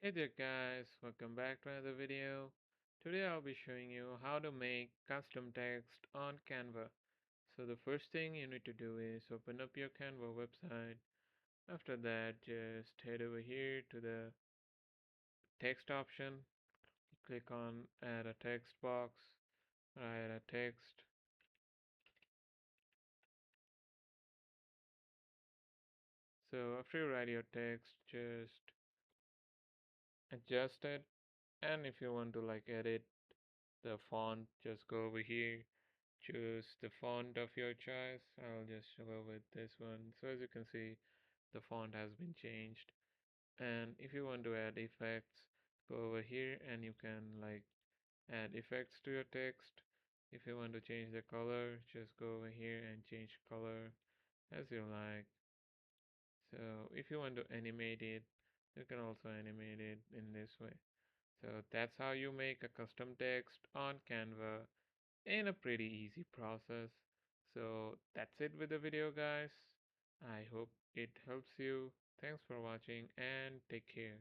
Hey there guys, welcome back to another video. Today I'll be showing you how to make custom text on Canva. So the first thing you need to do is open up your Canva website. After that, just head over here to the text option. Click on add a text box, write a text. So after you write your text, just adjust it. And if you want to like edit the font, just go over here, choose the font of your choice. I'll just go with this one. So as you can see, the font has been changed. And if you want to add effects, go over here and you can like add effects to your text. If you want to change the color, just go over here and change color as you like. So if you want to animate it, you can also animate it in this way. So that's how you make a custom text on Canva in a pretty easy process. So that's it with the video, guys. I hope it helps you. Thanks for watching and take care.